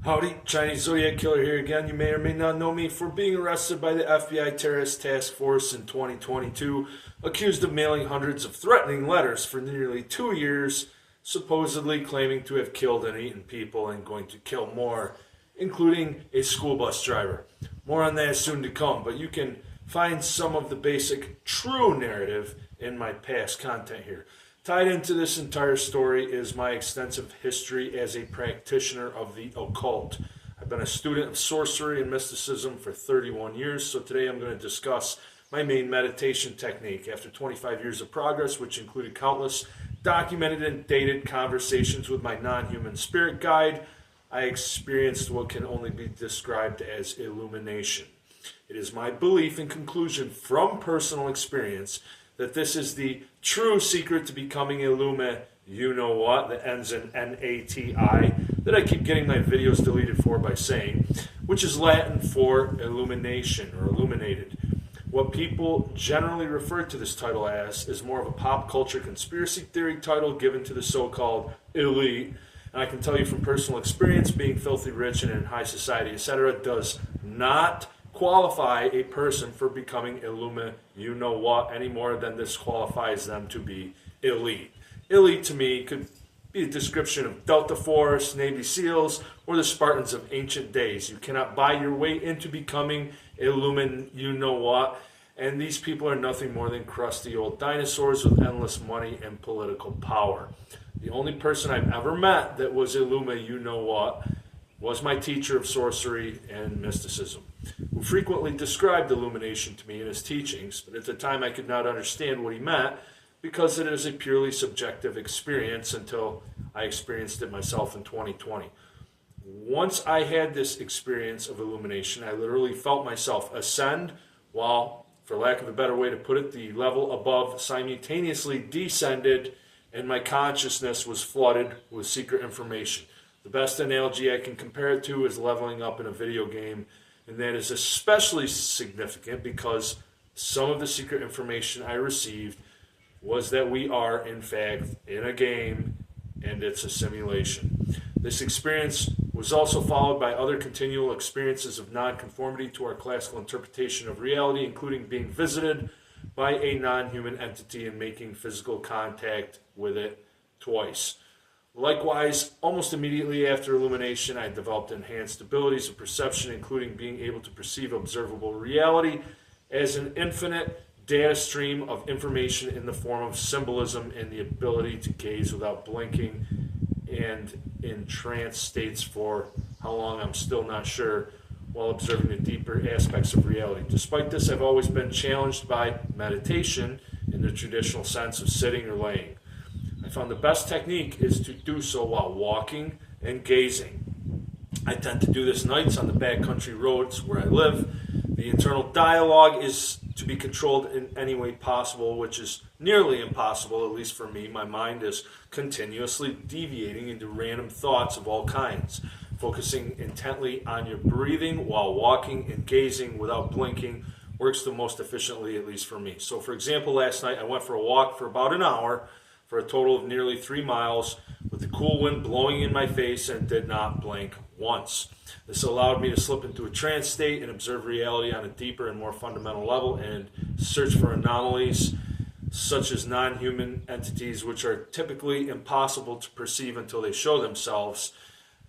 Howdy, Chinese Zodiac Killer here again. You may or may not know me for being arrested by the FBI Terrorist Task Force in 2022, accused of mailing hundreds of threatening letters for nearly 2 years, supposedly claiming to have killed and eaten people and going to kill more, including a school bus driver. More on that soon to come, but you can find some of the basic true narrative in my past content here. Tied into this entire story is my extensive history as a practitioner of the occult. I've been a student of sorcery and mysticism for 31 years, so today I'm going to discuss my main meditation technique. After 25 years of progress, which included countless documented and dated conversations with my non-human spirit guide, I experienced what can only be described as illumination. It is my belief and conclusion from personal experience that this is the true secret to becoming Illumi, you know what, that ends in N-A-T-I, that I keep getting my videos deleted for by saying, which is Latin for illumination or illuminated. What people generally refer to this title as is more of a pop culture conspiracy theory title given to the so-called elite. And I can tell you from personal experience, being filthy rich and in high society, etc., does not qualify a person for becoming Illumi, you know what, any more than this qualifies them to be elite. Elite to me could be a description of Delta Force, Navy SEALs, or the Spartans of ancient days. You cannot buy your way into becoming Illumi, you know what, and these people are nothing more than crusty old dinosaurs with endless money and political power. The only person I've ever met that was Illumi, you know what, was my teacher of sorcery and mysticism, who frequently described illumination to me in his teachings, but at the time I could not understand what he meant because it is a purely subjective experience until I experienced it myself in 2020. Once I had this experience of illumination, I literally felt myself ascend while, for lack of a better way to put it, the level above simultaneously descended and my consciousness was flooded with secret information. The best analogy I can compare it to is leveling up in a video game, and that is especially significant because some of the secret information I received was that we are, in fact, in a game and it's a simulation. This experience was also followed by other continual experiences of nonconformity to our classical interpretation of reality, including being visited by a non-human entity and making physical contact with it twice. Likewise, almost immediately after illumination, I developed enhanced abilities of perception, including being able to perceive observable reality as an infinite data stream of information in the form of symbolism and the ability to gaze without blinking and in trance states for how long I'm still not sure, while observing the deeper aspects of reality. Despite this, I've always been challenged by meditation in the traditional sense of sitting or laying. I found the best technique is to do so while walking and gazing. I tend to do this nights on the backcountry roads where I live. The internal dialogue is to be controlled in any way possible, which is nearly impossible, at least for me. My mind is continuously deviating into random thoughts of all kinds. Focusing intently on your breathing while walking and gazing without blinking works the most efficiently, at least for me. So, for example, last night I went for a walk for about an hour for a total of nearly 3 miles with the cool wind blowing in my face and did not blink once. This allowed me to slip into a trance state and observe reality on a deeper and more fundamental level and search for anomalies such as non-human entities which are typically impossible to perceive until they show themselves,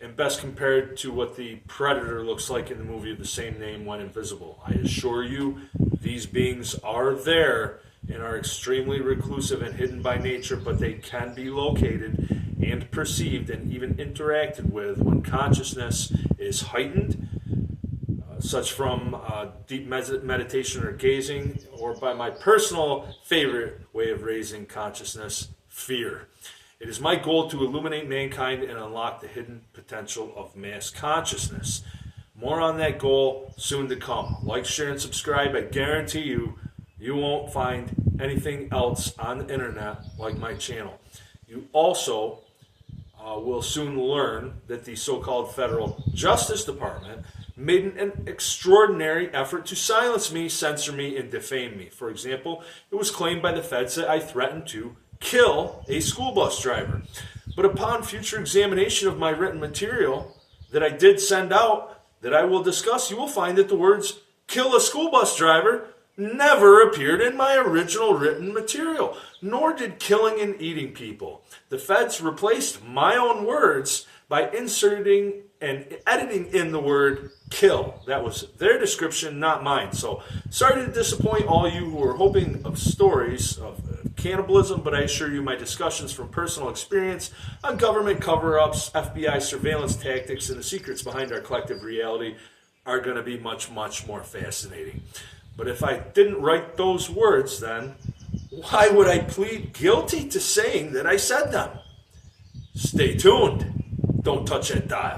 and best compared to what the Predator looks like in the movie of the same name when invisible. I assure you, these beings are there and are extremely reclusive and hidden by nature, but they can be located and perceived and even interacted with when consciousness is heightened, such from deep meditation or gazing, or by my personal favorite way of raising consciousness, fear. It is my goal to illuminate mankind and unlock the hidden potential of mass consciousness. More on that goal soon to come. Like, share, and subscribe. I guarantee you, you won't find anything else on the internet like my channel. You also will soon learn that the so-called Federal Justice Department made an extraordinary effort to silence me, censor me, and defame me. For example, it was claimed by the feds that I threatened to kill a school bus driver. But upon future examination of my written material, that I did send out that I will discuss, you will find that the words kill a school bus driver never appeared in my original written material, nor did killing and eating people. The feds replaced my own words by inserting and editing in the word kill. That was their description, not mine. So sorry to disappoint all you who are hoping of stories of cannibalism, but I assure you my discussions from personal experience on government cover-ups, FBI surveillance tactics, and the secrets behind our collective reality are going to be much, much more fascinating. But if I didn't write those words, then why would I plead guilty to saying that I said them? Stay tuned. Don't touch that dial.